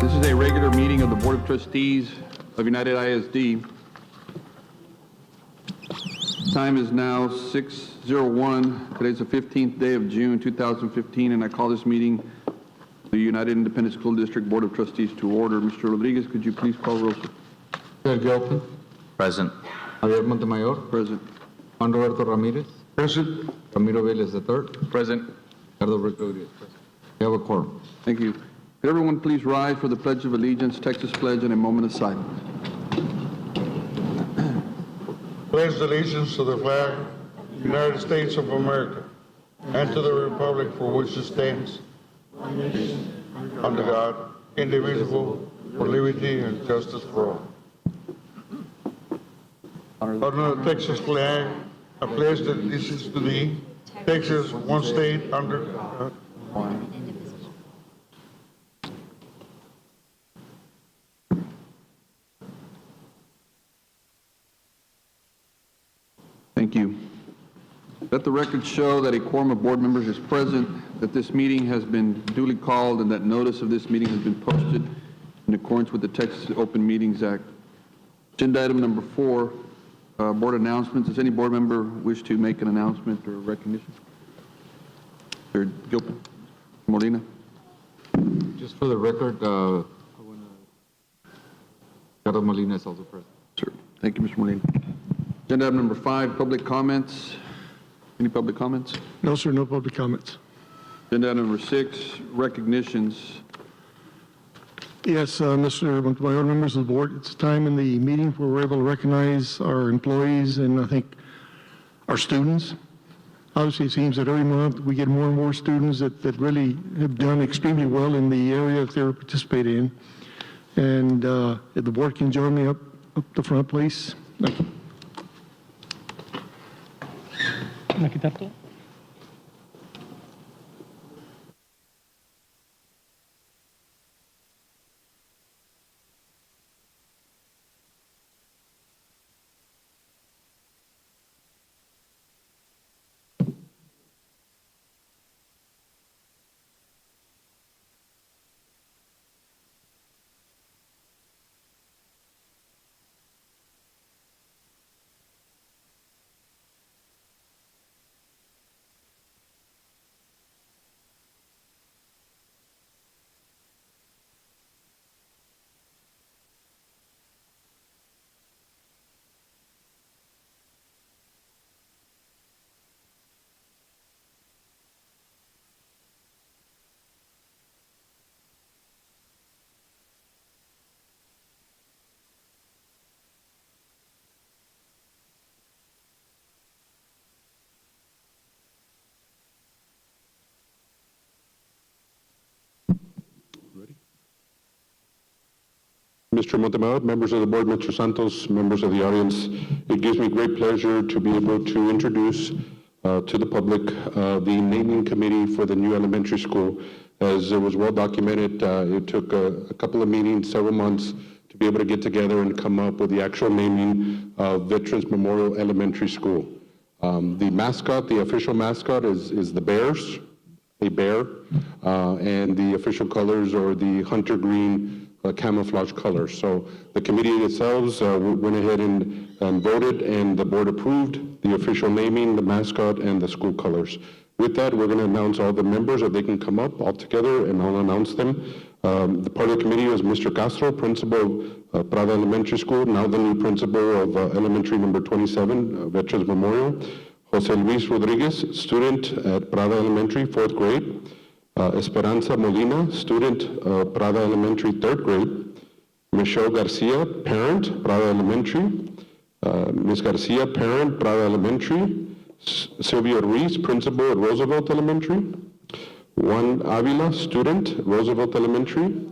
This is a regular meeting of the Board of Trustees of United ISD. Time is now 6:01. Today's the 15th day of June 2015, and I call this meeting the United Independent School District Board of Trustees to order. Mr. Rodriguez, could you please call roll? Miguel Gilpin. Present. Javier Montemayor. Present. Juan Roberto Ramirez. Present. Ramiro Vélez III. Present. Ricardo Rodriguez. We have a quorum. Thank you. Could everyone please rise for the Pledge of Allegiance, Texas Pledge, and a moment of silence. Pledge allegiance to the flag of the United States of America and to the republic for which it stands, under God, indivisible, for liberty and justice for all. Under the Texas flag, I pledge allegiance to thee, Texas, one state under God. Thank you. Let the record show that a quorum of board members is present, that this meeting has been duly called, and that notice of this meeting has been posted in accordance with the Texas Open Meetings Act. Agenda item number 4, board announcements. Does any board member wish to make an announcement or recognition? Mr. Gilpin, Molina. Just for the record, Ricardo Molina is also present. Sir, thank you, Mr. Molina. Agenda item number 5, public comments. Any public comments? No, sir, no public comments. Agenda item number 6, recognitions. Yes, Mr. Montemayor, members of the board, it's time in the meeting where we're able to recognize our employees and I think our students. Obviously, it seems that every month we get more and more students that really have done extremely well in the area that they're participating in. And if the board can join me up the front, please. Thank you. ¿Me quitar todo? Mr. Montemayor, members of the board, Mr. Santos, members of the audience, it gives me great pleasure to be able to introduce to the public the naming committee for the new elementary school. As it was well documented, it took a couple of meetings, several months, to be able to get together and come up with the actual naming of Veterans Memorial Elementary School. The mascot, the official mascot is the Bears, a bear, and the official colors are the hunter green camouflage colors. So the committee itself went ahead and voted, and the board approved the official naming, the mascot, and the school colors. With that, we're going to announce all the members, that they can come up all together, and I'll announce them. The part of the committee was Mr. Castro, principal of Prada Elementary School, now the new principal of elementary number 27, Veterans Memorial. Jose Luis Rodriguez, student at Prada Elementary, 4th grade. Esperanza Molina, student, Prada Elementary, 3rd grade. Michelle Garcia, parent, Prada Elementary. Ms. Garcia, parent, Prada Elementary. Sylvia Ruiz, principal at Roosevelt Elementary. Juan Avila, student, Roosevelt Elementary.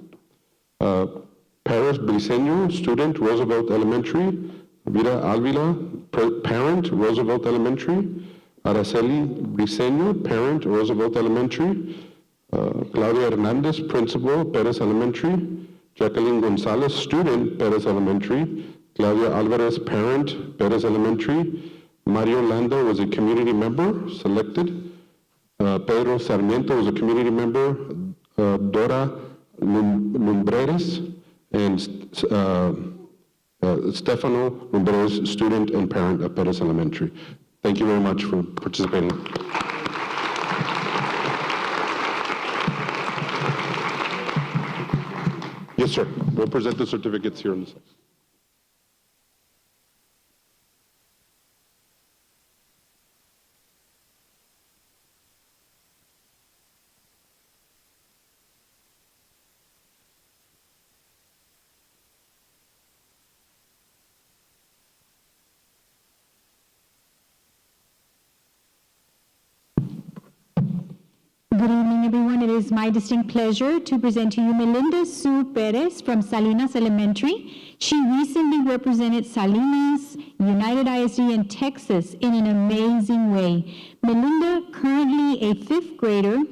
Paris Briceño, student, Roosevelt Elementary. Vida Avila, parent, Roosevelt Elementary. Araceli Briceño, parent, Roosevelt Elementary. Claudia Hernandez, principal, Perez Elementary. Jacqueline Gonzalez, student, Perez Elementary. Claudia Alvarez, parent, Perez Elementary. Mario Lando was a community member, selected. Pedro Sarmiento was a community member. Dora Lumbreras and Stefano Lumbreras, student and parent of Perez Elementary. Thank you very much for participating. Yes, sir. We'll present the certificates here in the side. Good evening, everyone. It is my distinct pleasure to present to you Melinda Sue Perez from Salinas Elementary. She recently represented Salinas, United ISD, and Texas in an amazing way. Melinda, currently a 5th grader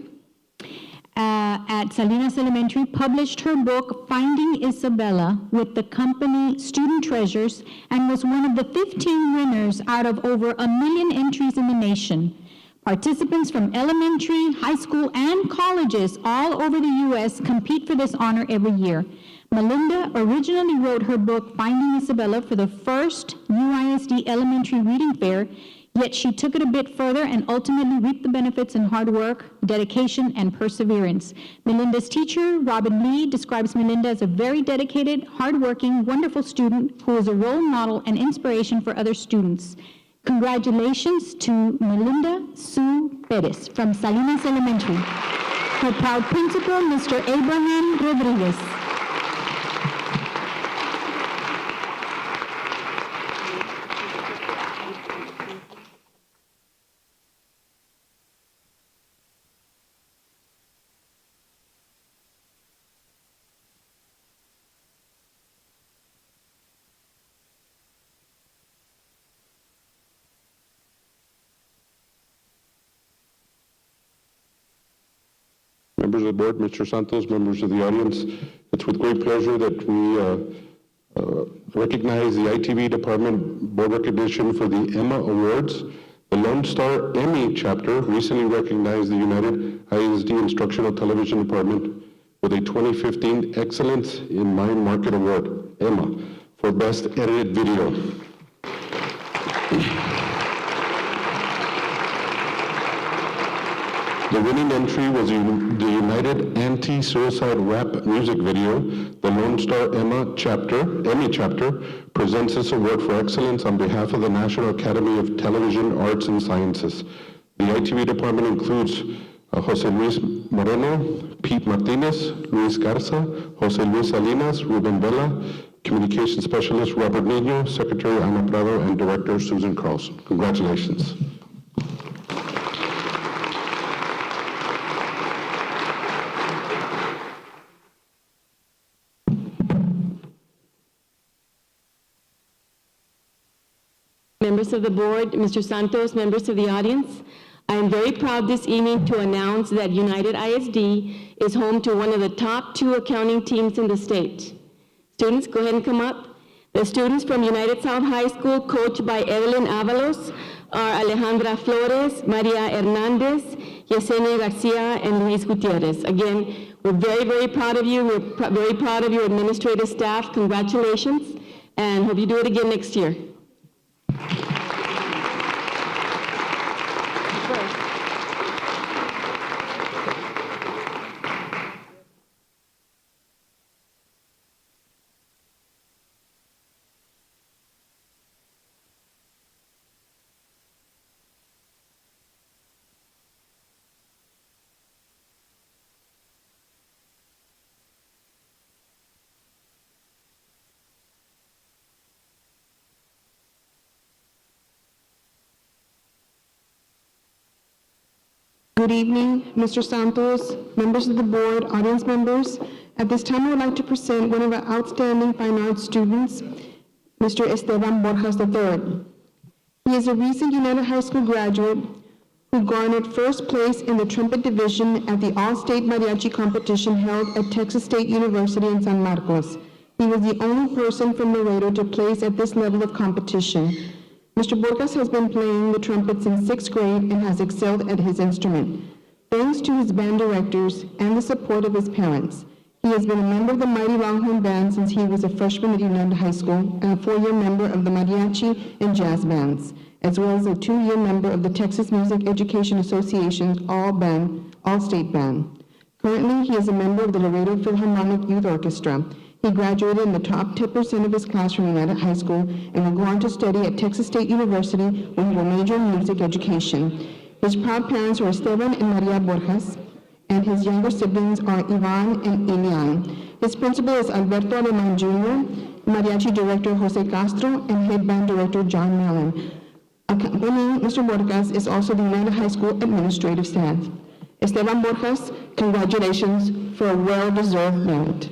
at Salinas Elementary, published her book, Finding Isabella, with the company Student Treasures, and was one of the 15 winners out of over 1 million entries in the nation. Participants from elementary, high school, and colleges all over the U.S. compete for this honor every year. Melinda originally wrote her book, Finding Isabella, for the first UISD Elementary Reading Fair, yet she took it a bit further and ultimately reaped the benefits in hard work, dedication, and perseverance. Melinda's teacher, Robin Lee, describes Melinda as a very dedicated, hardworking, wonderful student who is a role model and inspiration for other students. Congratulations to Melinda Sue Perez from Salinas Elementary. Her proud principal, Mr. Abraham Rodriguez. Members of the board, Mr. Santos, members of the audience, it's with great pleasure that we recognize the ITV Department Board recognition for the Emma Awards. The Lone Star Emmy chapter recently recognized the United ISD Instructional Television Department with a 2015 Excellence in Mind Market Award, Emma, for Best Edited Video. The winning entry was the United Anti-Suicide Rap music video. The Lone Star Emmy chapter presents this award for excellence on behalf of the National Academy of Television Arts and Sciences. The ITV department includes Jose Luis Moreno, Pete Martinez, Luis Garza, Jose Luis Salinas, Ruben Vela, Communication Specialist Robert Niño, Secretary Ana Prado, and Director Susan Carlson. Congratulations. Members of the board, Mr. Santos, members of the audience, I am very proud this evening to announce that United ISD is home to one of the top 2 accounting teams in the state. Students, go ahead and come up. The students from United South High School, coached by Evelyn Avalos, are Alejandra Flores, Maria Hernandez, Yesenia Garcia, and Luis Gutierrez. Again, we're very, very proud of you. We're very proud of your administrative staff. Congratulations, and hope you do it again next year. Good evening, Mr. Santos, members of the board, audience members. At this time, I would like to present one of our outstanding fine arts students, Mr. Esteban Borjas III. He is a recent United High School graduate who garnered first place in the trumpet division at the All-State Mariachi competition held at Texas State University in San Marcos. He was the only person from Laredo to place at this level of competition. Mr. Borjas has been playing the trumpet since 6th grade and has excelled at his instrument. Thanks to his band directors and the support of his parents, He has been a member of the Mighty Longhorn Band since he was a freshman at United High School and a 4-year member of the Mariachi and Jazz Bands, as well as a 2-year member of the Texas Music Education Association's All-State Band. Currently, he is a member of the Laredo Philharmonic Youth Orchestra. He graduated in the top 10% of his class from United High School and will go on to study at Texas State University, where he will major in music education. His proud parents are Esteban and Maria Borjas, and his younger siblings are Ivan and Elian. His principal is Alberto Aleman Jr., Mariachi Director Jose Castro, and Head Band Director John Mellon. Accompanying Mr. Borjas is also the United High School administrative staff. Esteban Borjas, congratulations for a well-deserved merit.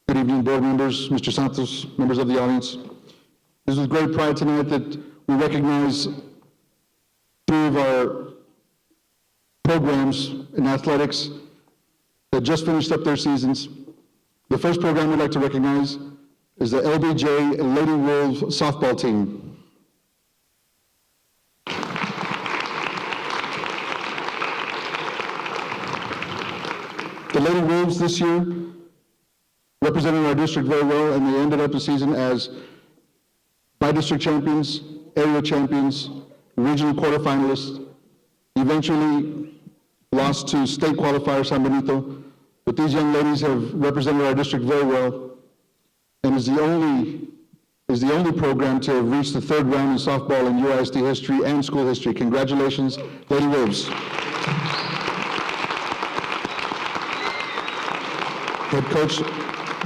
Good evening, board members, Mr. Santos, members of the audience. It is with great pride tonight that we recognize 3 of our programs in athletics that just finished up their seasons. The first program we'd like to recognize is the LBJ Lady Wolves softball team. The Lady Wolves this year represented our district very well, and they ended up the season as by-district champions, area champions, regional quarterfinalists, eventually lost to state qualifier San Benito. But these young ladies have represented our district very well, and is the only program to have reached the 3rd round in softball in UISD history and school history. Congratulations, Lady Wolves. Head coach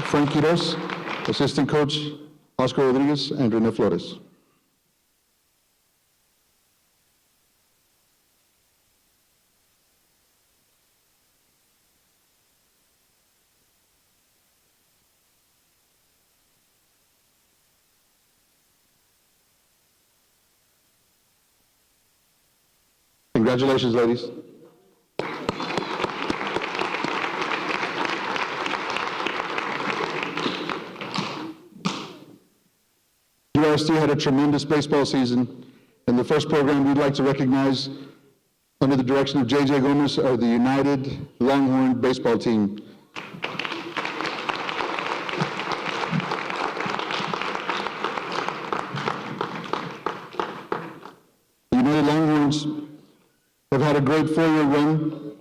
Frank Quiroz, assistant coach Oscar Rodriguez, and Rene Flores. Congratulations, ladies. UISD had a tremendous baseball season, and the first program we'd like to recognize under the direction of J.J. Gomez are the United Longhorn baseball team. The United Longhorns have had a great 4-year run.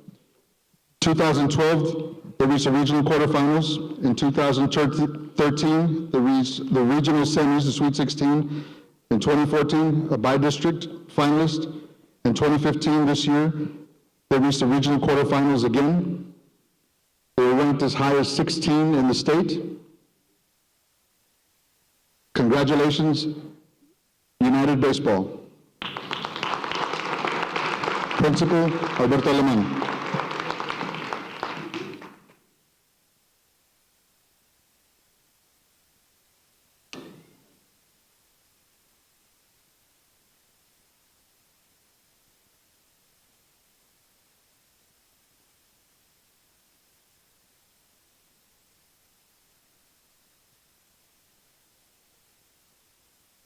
2012, they reached the regional quarterfinals. In 2013, they reached the regional semis, the Sweet 16. In 2014, a by-district finalist. In 2015, this year, they reached the regional quarterfinals again. They were ranked as high as 16 in the state. Congratulations, United Baseball. Principal, Alberto Aleman.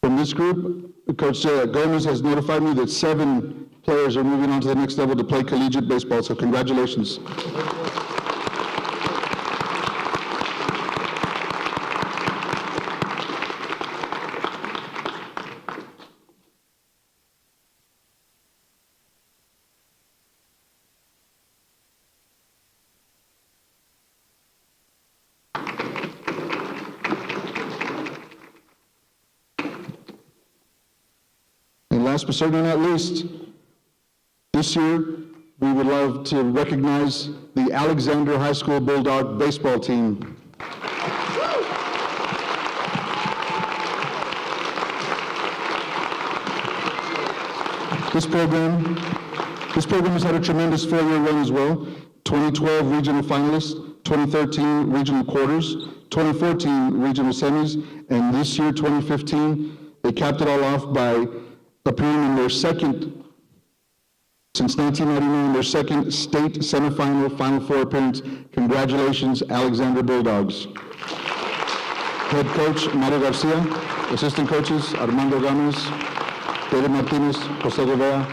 From this group, Coach Gomez has notified me that 7 players are moving on to the next level to play collegiate baseball, so congratulations. last but certainly not least, this year, we would love to recognize the Alexander High School Bulldog baseball team. This program has had a tremendous four-year run as well. 2012 regional finalists, 2013 regional quarters, 2014 regional semis, and this year, 2015, they capped it all off by appearing in their second, since 1999, their second state semifinal, Final Four appearance. Congratulations, Alexander Bulldogs. Head coach, Mario Garcia. Assistant coaches, Armando Gomez, David Martinez, Jose Rivera,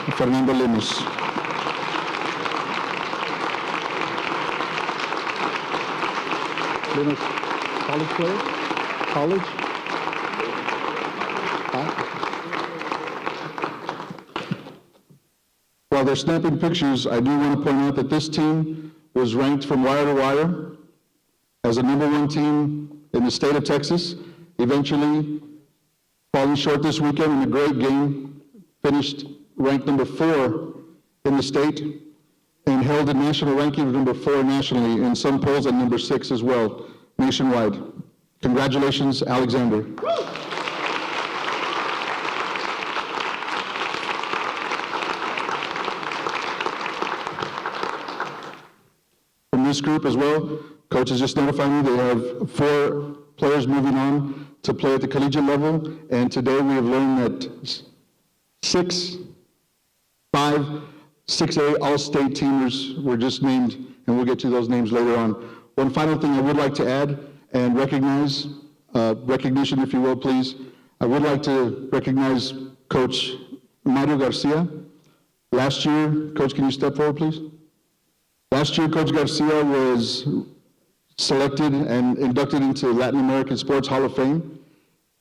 and Fernando Lemus. Lemus, college player? College? While they're snapping pictures, I do want to point out that this team was ranked from wire to wire as a #1 team in the state of Texas, eventually falling short this weekend in a great game, finished ranked #4 in the state, and held a national ranking of #4 nationally, in some polls at #6 as well, nationwide. Congratulations, Alexander. From this group as well, coach has just notified me they have 4 players moving on to play at the collegiate level, and today we have learned that 5 6A All-State teamers were just named, and we'll get to those names later on. One final thing I would like to add and recognize, recognition if you will, please. I would like to recognize Coach Mario Garcia. Last year, Coach, can you step forward, please? Last year, Coach Garcia was selected and inducted into Latin American Sports Hall of Fame.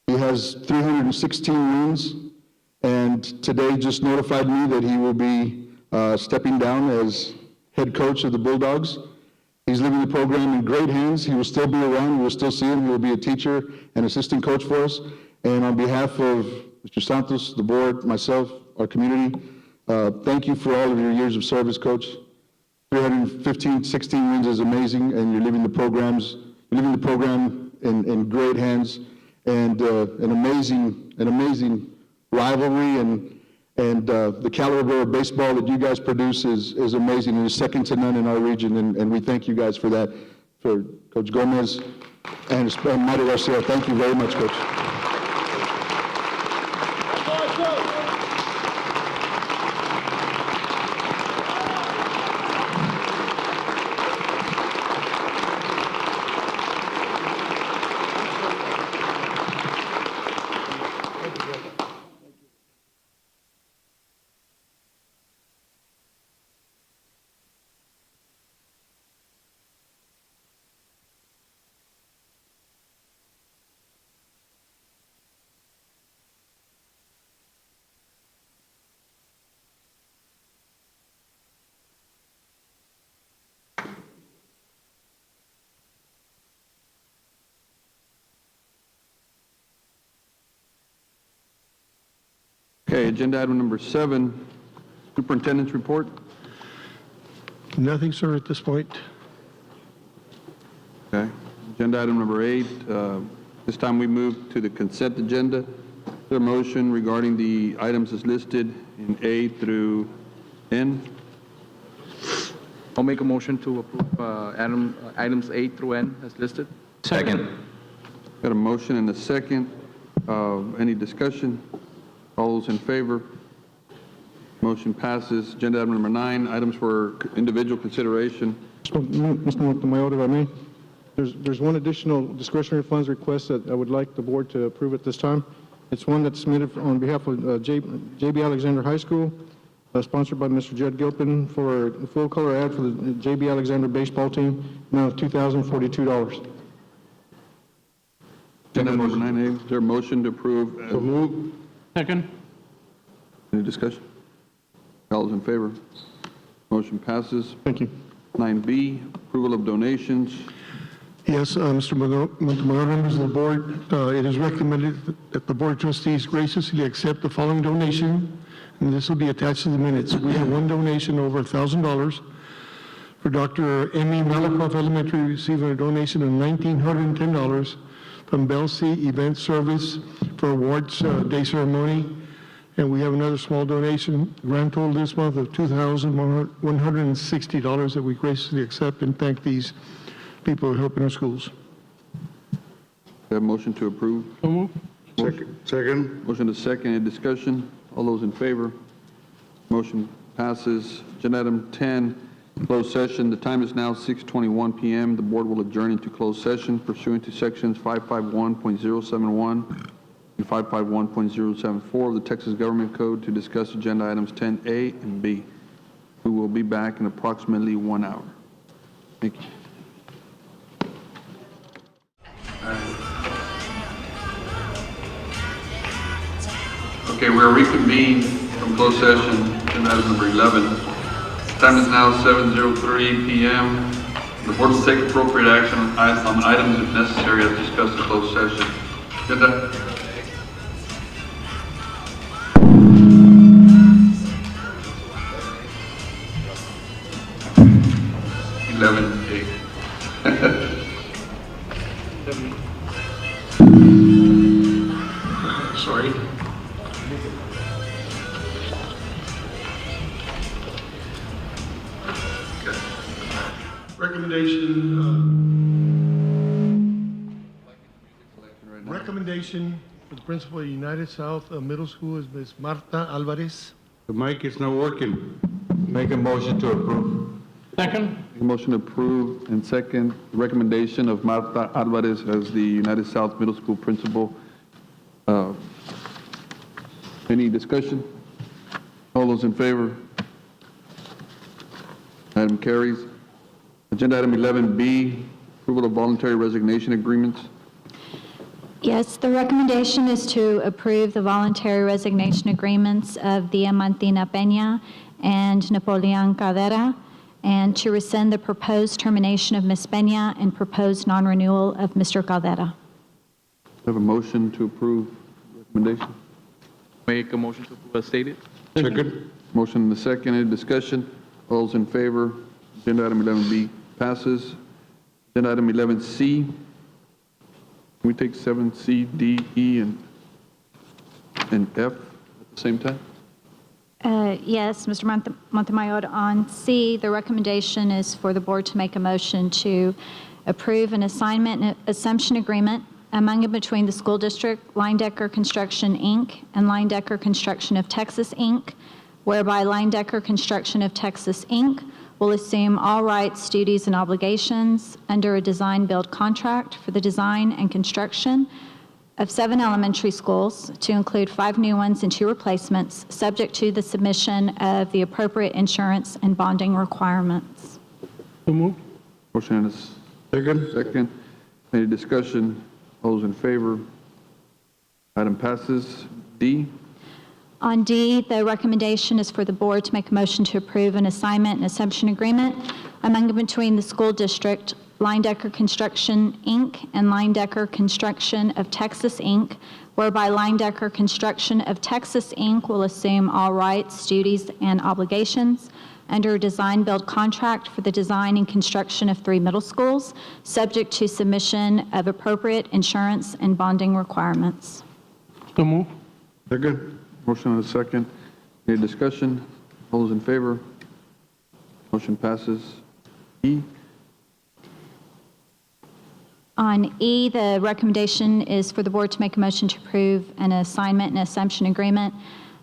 He has 316 wins, and today just notified me that he will be stepping down as head coach of the Bulldogs. He's leaving the program in great hands. He will still be around. We will still see him. He will be a teacher and assistant coach for us. And on behalf of Mr. Santos, the board, myself, our community, thank you for all of your years of service, Coach. 315, 16 wins is amazing, and you're leaving the program in great hands, and an amazing rivalry, and the caliber of baseball that you guys produce is amazing and is second to none in our region, and we thank you guys for that, for Coach Gomez and Mario Garcia. Thank you very much, Coach. Okay, agenda item number 7, superintendent's report. Nothing, sir, at this point. Okay, agenda item number 8, this time we move to the consent agenda. Is there a motion regarding the items as listed in A through N? I'll make a motion to approve items A through N as listed. Second. Got a motion and a second. Any discussion? All those in favor? Motion passes. Agenda item number 9, items for individual consideration. Mr. Montemayor, if I may, there's one additional discretionary funds request that I would like the board to approve at this time. It's one that's submitted on behalf of JB Alexander High School, sponsored by Mr. Judd Gilpin, for a full-color ad for the JB Alexander baseball team, now $2,042. Agenda item number 9A, is there a motion to approve? So move. Second. Any discussion? All those in favor? Motion passes. Thank you. 9B, approval of donations. Yes, Mr. Montemayor, members of the board, it is recommended that the Board of Trustees graciously accept the following donation, and this will be attached to the minutes. We have one donation over $1,000 for Dr. Emmy Malakoff Elementary, receiving a donation of $1,910 from Bell C Event Service for awards day ceremony. And we have another small donation, grand total this month of $2,160 that we graciously accept and thank these people who help in our schools. We have a motion to approve. Second. Motion to second. Any discussion? All those in favor? Motion passes. Agenda item 10, closed session. The time is now 6:21 p.m. The board will adjourn into closed session pursuant to sections 551.071 and 551.074 of the Texas Government Code to discuss agenda items 10A and B. We will be back in approximately 1 hour. Thank you. Okay, we are reconvened from closed session, agenda item number 11. Time is now 7:03 p.m. The board will take appropriate action on items if necessary as discussed in closed session. Agenda. Sorry. Recommendation for the principal of United South Middle School is Ms. Marta Alvarez. The mic is not working. Make a motion to approve. Motion approved and second. The recommendation of Marta Alvarez as the United South Middle School principal. Any discussion? All those in favor? Item carries. Agenda item 11B, approval of voluntary resignation agreements. Yes, the recommendation is to approve the voluntary resignation agreements of Diamantina Peña and Napoleon Cadera, and to rescind the proposed termination of Ms. Peña and proposed non-renewal of Mr. Cadera. Have a motion to approve recommendation. Make a motion to approve as stated. Second. Motion and the second. Any discussion? All those in favor? Agenda item 11B passes. Agenda item 11C. Can we take 7C, D, E, and F at the same time? Yes, Mr. Montemayor, on C, the recommendation is for the board to make a motion to approve an assignment and assumption agreement among and between the school district, Line-Decker Construction, Inc., and Line-Decker Construction of Texas, Inc., whereby Line-Decker Construction of Texas, Inc. will assume all rights, duties, and obligations under a design-build contract for the design and construction of 7 elementary schools, to include 5 new ones and 2 replacements, subject to the submission of the appropriate insurance and bonding requirements. Motion and a second. Any discussion? All those in favor? Item passes. D. On D, the recommendation is for the board to make a motion to approve an assignment and assumption agreement among and between the school district, Line-Decker Construction, Inc., and Line-Decker Construction of Texas, Inc., whereby Line-Decker Construction of Texas, Inc. will assume all rights, duties, and obligations under a design-build contract for the design and construction of 3 middle schools, subject to submission of appropriate insurance and bonding requirements. Second. Motion and a second. Any discussion? All those in favor? Motion passes. E. On E, the recommendation is for the board to make a motion to approve an assignment and assumption agreement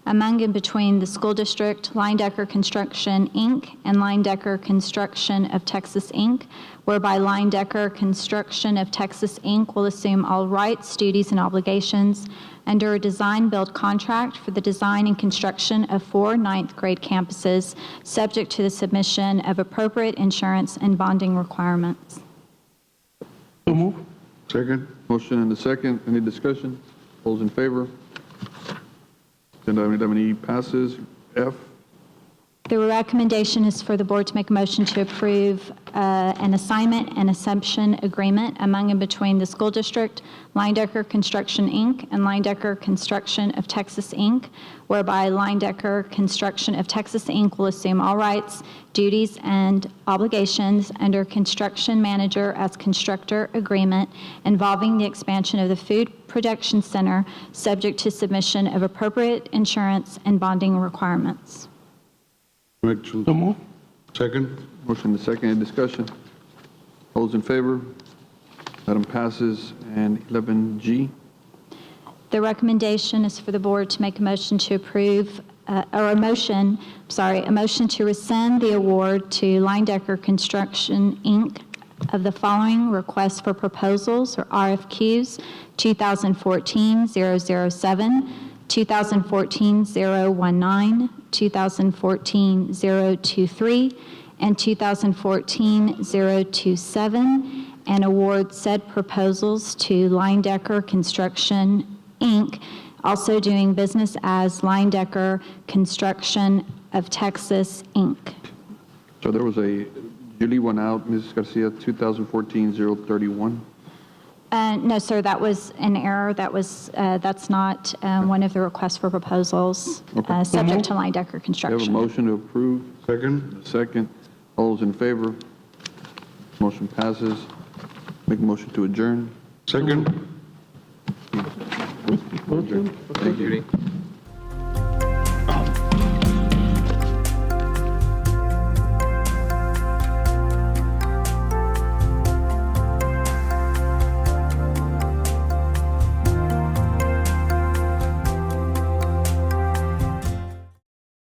among and between the school district, Line-Decker Construction, Inc., and Line-Decker Construction of Texas, Inc., whereby Line-Decker Construction of Texas, Inc. will assume all rights, duties, and obligations under a design-build contract for the design and construction of 4 ninth-grade campuses, subject to the submission of appropriate insurance and bonding requirements. Second. Motion and a second. Any discussion? All those in favor? Agenda item E passes. F. The recommendation is for the board to make a motion to approve an assignment and assumption agreement among and between the school district, Linedecker Construction, Inc., and Linedecker Construction of Texas, Inc., whereby Linedecker Construction of Texas, Inc. will assume all rights, duties, and obligations under construction manager as constructor agreement involving the expansion of the food production center, subject to submission of appropriate insurance and bonding requirements. Second. Motion and second, any discussion? All those in favor? Item passes. And 11G, The recommendation is for the board to make a motion to approve, a motion to rescind the award to Linedecker Construction, Inc. of the following requests for proposals, or RFQs: 2014-007, 2014-019, 2014-023, and 2014-027, and award said proposals to Linedecker Construction, Inc., also doing business as Linedecker Construction of Texas, Inc. so there was a, Julie went out, Mrs. Garcia, 2014-031. No, sir, that was an error. That's not one of the requests for proposals, subject to Linedecker We have a Construction. motion to approve. Second. Second. All those in favor? Motion passes. Make a motion to adjourn. Second. Thank you.